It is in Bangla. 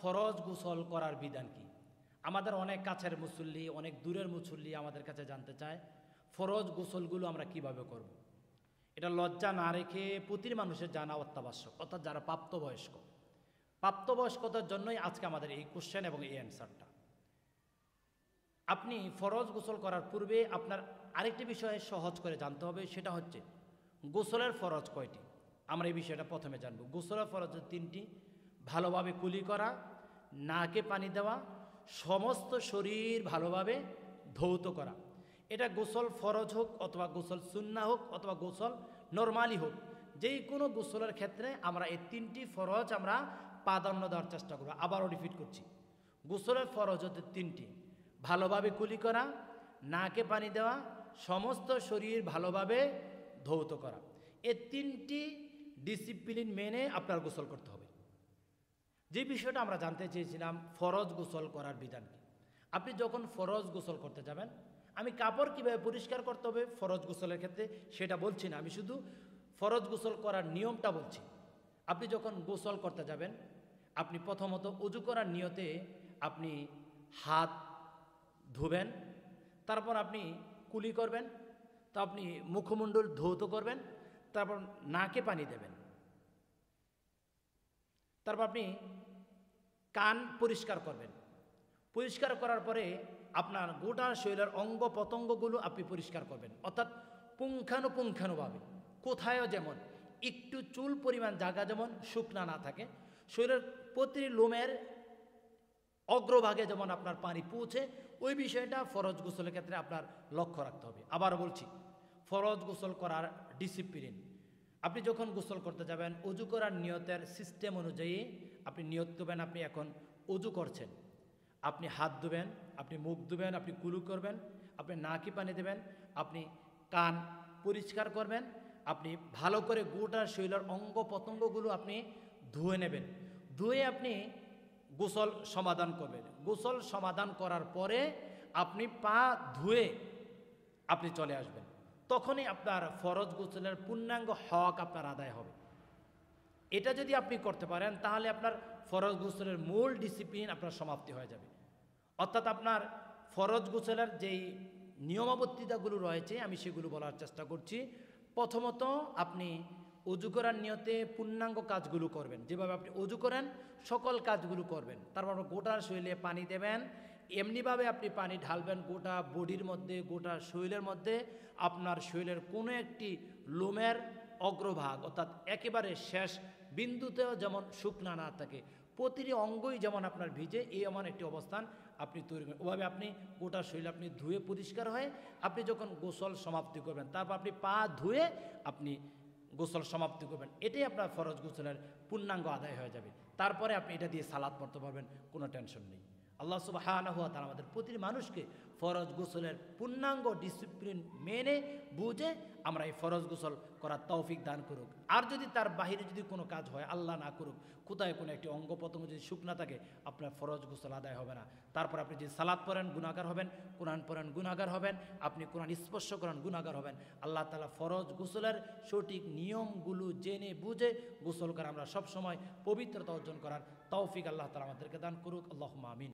ফরজ গোসল করার বিধান কি? আমাদের অনেক কাছের মুসল্লি, অনেক দূরের মুসল্লি আমাদের কাছে জানতে চায় ফরজ গোসলগুলো আমরা কিভাবে করব। এটা লজ্জা না রেখে প্রতিটি মানুষের জানা অত্যাবশ্যক, অর্থাৎ যারা প্রাপ্তবয়স্ক, প্রাপ্তবয়স্কতার জন্যই আজকে আমাদের এই কোশ্চেন এবং এই অ্যান্সারটা। আপনি ফরজ গোসল করার পূর্বে আপনার আরেকটি বিষয়ে সহজ করে জানতে হবে, সেটা হচ্ছে গোসলের ফরজ কয়টি। আমরা এই বিষয়টা প্রথমে জানব। গোসলের ফরজ তিনটি: ভালোভাবে কুলি করা, নাকে পানি দেওয়া, সমস্ত শরীর ভালোভাবে ধৌত করা। এটা গোসল ফরজ হোক অথবা গোসল সুন্নাহ হোক অথবা গোসল নরমালি হোক, যেই কোনো গোসলের ক্ষেত্রে আমরা এই তিনটি ফরজ আমরা প্রাধান্য দেওয়ার চেষ্টা করব। আবারও রিপিট করছি, গোসলের ফরজ হচ্ছে তিনটি: ভালোভাবে কুলি করা, নাকে পানি দেওয়া, সমস্ত শরীর ভালোভাবে ধৌত করা। এই তিনটি ডিসিপ্লিন মেনে আপনার গোসল করতে হবে। যে বিষয়টা আমরা জানতে চেয়েছিলাম, ফরজ গোসল করার বিধান কি। আপনি যখন ফরজ গোসল করতে যাবেন, আমি কাপড় কীভাবে পরিষ্কার করতে হবে ফরজ গোসলের ক্ষেত্রে সেটা বলছি না, আমি শুধু ফরজ গোসল করার নিয়মটা বলছি। আপনি যখন গোসল করতে যাবেন, আপনি প্রথমত অজু করার নিয়তে আপনি হাত ধুবেন, তারপর আপনি কুলি করবেন, তো আপনি মুখমণ্ডল ধৌত করবেন, তারপর নাকে পানি দেবেন, তারপর আপনি কান পরিষ্কার করবেন। পরিষ্কার করার পরে আপনার গোটা শরীরের অঙ্গ প্রত্যঙ্গগুলো আপনি পরিষ্কার করবেন, অর্থাৎ পুঙ্খানুপুঙ্খানুভাবে। কোথায়ও যেমন একটু চুল পরিমাণ জায়গা যেমন শুকনা না থাকে, শরীরের প্রতি লোমের অগ্রভাগে যেমন আপনার পানি পৌঁছে, ওই বিষয়টা ফরজ গোসলের ক্ষেত্রে আপনার লক্ষ্য রাখতে হবে। আবার বলছি, ফরজ গোসল করার ডিসিপ্লিন। আপনি যখন গোসল করতে যাবেন, অজু করার নিয়তের সিস্টেম অনুযায়ী আপনি নিয়ত করবেন। আপনি এখন অজু করছেন, আপনি হাত ধুবেন, আপনি মুখ ধুবেন, আপনি কুলু করবেন, আপনি নাকি পানি দেবেন, আপনি কান পরিষ্কার করবেন, আপনি ভালো করে গোটা শরীরের অঙ্গ প্রত্যঙ্গগুলো আপনি ধুয়ে নেবেন। ধুয়ে আপনি গোসল সমাধান করবেন। গোসল সমাধান করার পরে আপনি পা ধুয়ে আপনি চলে আসবেন। তখনই আপনার ফরজ গোসলের পূর্ণাঙ্গ হক আপনার আদায় হবে। এটা যদি আপনি করতে পারেন, তাহলে আপনার ফরজ গোসলের মূল ডিসিপ্লিন আপনার সমাপ্তি হয়ে যাবে। অর্থাৎ আপনার ফরজ গোসলের যেই নিয়মাবর্তিতাগুলো রয়েছে, আমি সেগুলো বলার চেষ্টা করছি। প্রথমত, আপনি অজু করার নিয়তে পূর্ণাঙ্গ কাজগুলো করবেন, যেভাবে আপনি অজু করেন সকল কাজগুলো করবেন। তারপর গোটা শরীরে পানি দেবেন, এমনিভাবে আপনি পানি ঢালবেন গোটা বডির মধ্যে, গোটা শরীরের মধ্যে। আপনার শরীরের কোনো একটি লোমের অগ্রভাগ অর্থাৎ একেবারে শেষ বিন্দুতেও যেমন শুকনা না থাকে, প্রতিটি অঙ্গই যেমন আপনার ভিজে, এই এমন একটি অবস্থান আপনি তৈরি করবেন। ওভাবে আপনি গোটা শরীর আপনি ধুয়ে পরিষ্কার হয়ে আপনি যখন গোসল সমাপ্তি করবেন, তারপর আপনি পা ধুয়ে আপনি গোসল সমাপ্তি করবেন। এটাই আপনার ফরজ গোসলের পূর্ণাঙ্গ আদায় হয়ে যাবে। তারপরে আপনি এটা দিয়ে সালাত পড়তে পারবেন, কোনো টেনশন নেই। আল্লাহ সুবহানাহু ওয়া তাআলা আমাদের প্রতিটি মানুষকে ফরজ গোসলের পূর্ণাঙ্গ ডিসিপ্লিন মেনে বুঝে আমরা এই ফরজ গোসল করার তৌফিক দান করুক। আর যদি তার বাহিরে যদি কোনো কাজ হয়, আল্লাহ না করুক, কোথায় কোনো একটি অঙ্গ প্রত্যঙ্গ যদি শুকনা থাকে, আপনার ফরজ গোসল আদায় হবে না। তারপর আপনি যদি সালাত পড়েন গুনাহগার হবেন, কোরআন পড়েন গুনাহগার হবেন, আপনি কোরআন স্পর্শ করেন গুনাহগার হবেন। আল্লাহ তাআলা ফরজ গোসলের সঠিক নিয়মগুলো জেনে বুঝে গোসল করে আমরা সবসময় পবিত্রতা অর্জন করার তৌফিক আল্লাহ তাআলা আমাদেরকে দান করুক। আল্লাহুম্মা আমিন।